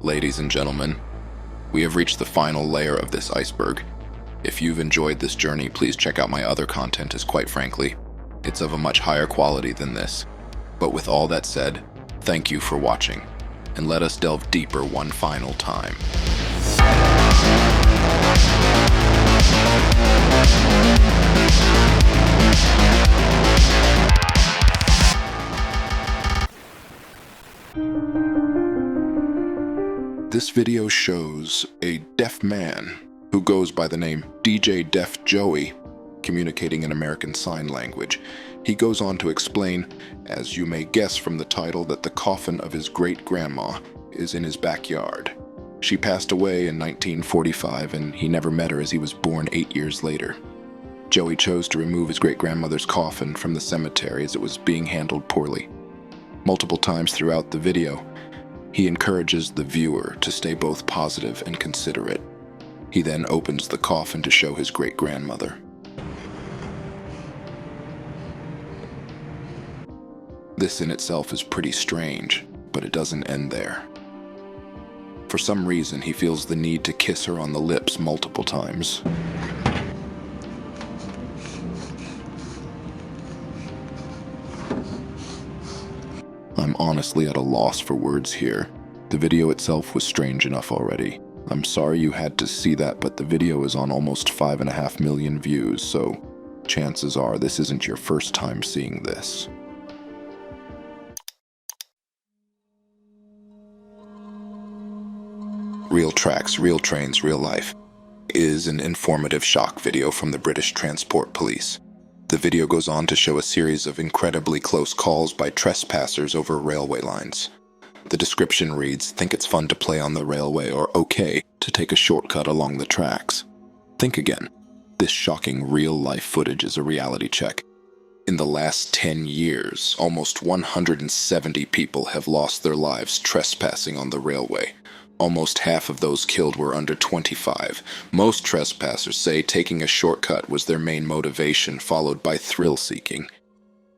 Ladies and gentlemen, we have reached the final layer of this iceberg. If you've enjoyed this journey, please check out my other content, as quite frankly, it's of a much higher quality than this. But with all that said, thank you for watching, and let us delve deeper one final time. This video shows a deaf man who goes by the name DJ Deaf Joey communicating in American Sign Language. He goes on to explain, as you may guess from the title, that the coffin of his great-grandma is in his backyard. She passed away in 1945 and he never met her as he was born 8 years later. Joey chose to remove his great-grandmother's coffin from the cemetery as it was being handled poorly. Multiple times throughout the video, he encourages the viewer to stay both positive and considerate. He then opens the coffin to show his great-grandmother. This in itself is pretty strange, but it doesn't end there. For some reason, he feels the need to kiss her on the lips multiple times. I'm honestly at a loss for words here. The video itself was strange enough already. I'm sorry you had to see that, but the video is on almost 5.5 million views, so chances are this isn't your first time seeing this. Real Tracks, Real Trains, Real Life is an informative shock video from the British Transport Police. The video goes on to show a series of incredibly close calls by trespassers over railway lines. The description reads, "Think it's fun to play on the railway," or "okay to take a shortcut along the tracks." Think again. This shocking real-life footage is a reality check. In the last 10 years, almost 170 people have lost their lives trespassing on the railway. Almost half of those killed were under 25. Most trespassers say taking a shortcut was their main motivation, followed by thrill-seeking.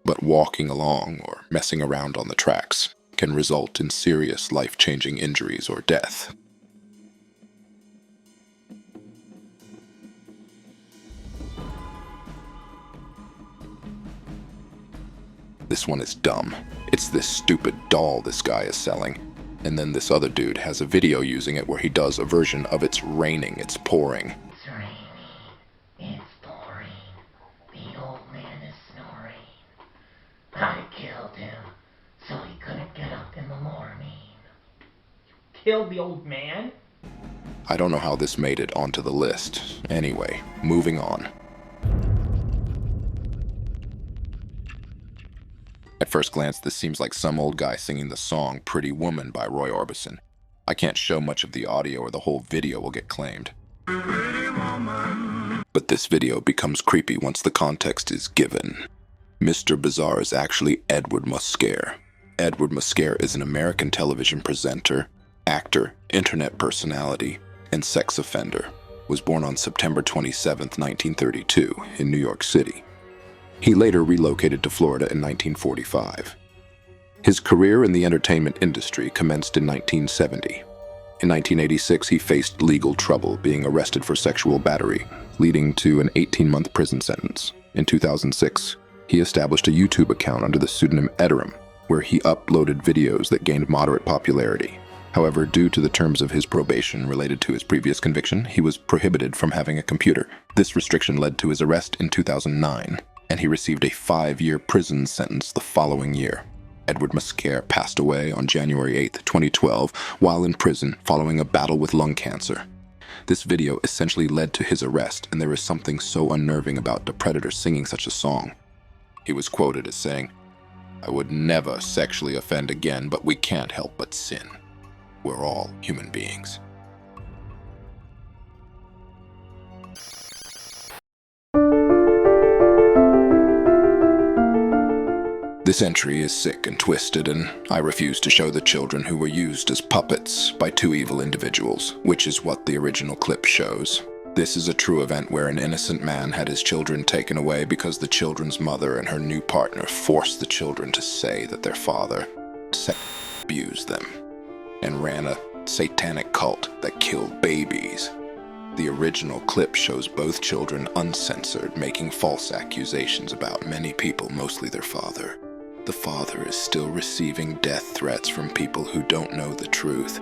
But walking along or messing around on the tracks can result in serious life-changing injuries or death. This one is dumb. It's this stupid doll this guy is selling. And then this other dude has a video using it where he does a version of "It's raining, it's pouring." It's raining, it's pouring, the old man is snoring. I killed him so he couldn't get up in the morning. You killed the old man? I don't know how this made it onto the list. Anyway, moving on. At first glance, this seems like some old guy singing the song "Pretty Woman" by Roy Orbison. I can't show much of the audio or the whole video will get claimed. But this video becomes creepy once the context is given. Mr. Bizzare is actually Edward Muscare. Edward Muscare is an American television presenter, actor, internet personality, and sex offender. Was born on September 27, 1932, in New York City. He later relocated to Florida in 1945. His career in the entertainment industry commenced in 1970. In 1986, he faced legal trouble, being arrested for sexual battery, leading to an 18-month prison sentence. In 2006, he established a YouTube account under the pseudonym Ederum, where he uploaded videos that gained moderate popularity. However, due to the terms of his probation related to his previous conviction, he was prohibited from having a computer. This restriction led to his arrest in 2009. And he received a 5-year prison sentence the following year. Edward Muscare passed away on January 8, 2012, while in prison following a battle with lung cancer. This video essentially led to his arrest, and there is something so unnerving about the Predator singing such a song. He was quoted as saying, "I would never sexually offend again, but we can't help but sin. We're all human beings." This entry is sick and twisted, and I refuse to show the children who were used as puppets by two evil individuals, which is what the original clip shows. This is a true event where an innocent man had his children taken away because the children's mother and her new partner forced the children to say that their father abused them, and ran a satanic cult that killed babies. The original clip shows both children uncensored, making false accusations about many people, mostly their father. The father is still receiving death threats from people who don't know the truth.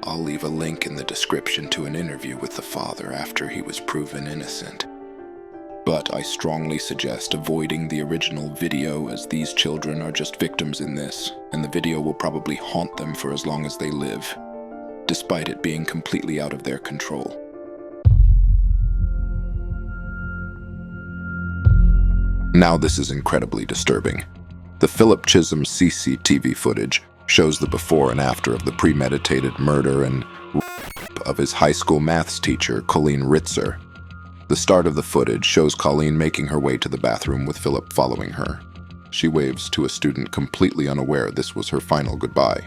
I'll leave a link in the description to an interview with the father after he was proven innocent. But I strongly suggest avoiding the original video, as these children are just victims in this, and the video will probably haunt them for as long as they live, despite it being completely out of their control. Now this is incredibly disturbing. The Philip Chism CCTV footage shows the before and after of the premeditated murder and rape of his high school maths teacher, Colleen Ritzer. The start of the footage shows Colleen making her way to the bathroom with Philip following her. She waves to a student completely unaware this was her final goodbye.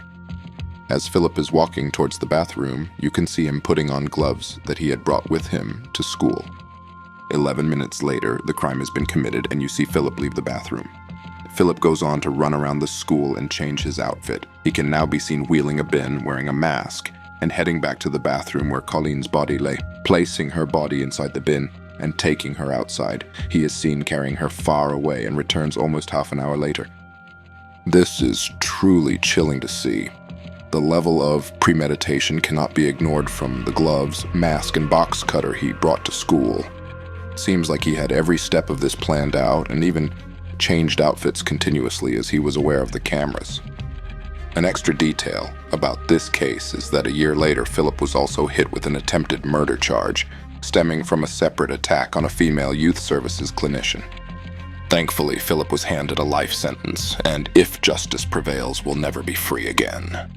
As Philip is walking towards the bathroom, you can see him putting on gloves that he had brought with him to school. 11 minutes later, the crime has been committed and you see Philip leave the bathroom. Philip goes on to run around the school and change his outfit. He can now be seen wheeling a bin, wearing a mask, and heading back to the bathroom where Colleen's body lay, placing her body inside the bin and taking her outside. He is seen carrying her far away and returns almost half an hour later. This is truly chilling to see. The level of premeditation cannot be ignored from the gloves, mask, and box cutter he brought to school. Seems like he had every step of this planned out and even changed outfits continuously as he was aware of the cameras. An extra detail about this case is that a year later, Philip was also hit with an attempted murder charge, stemming from a separate attack on a female youth services clinician. Thankfully, Philip was handed a life sentence, and if justice prevails, will never be free again.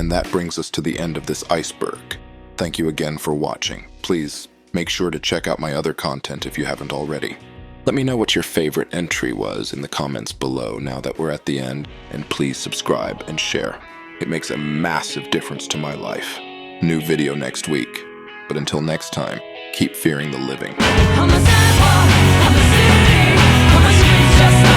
And that brings us to the end of this iceberg. Thank you again for watching. Please make sure to check out my other content if you haven't already. Let me know what your favorite entry was in the comments below now that we're at the end, and please subscribe and share. It makes a massive difference to my life. New video next week. But until next time, keep fearing the living. On the sidewalk, on the city, on the streets just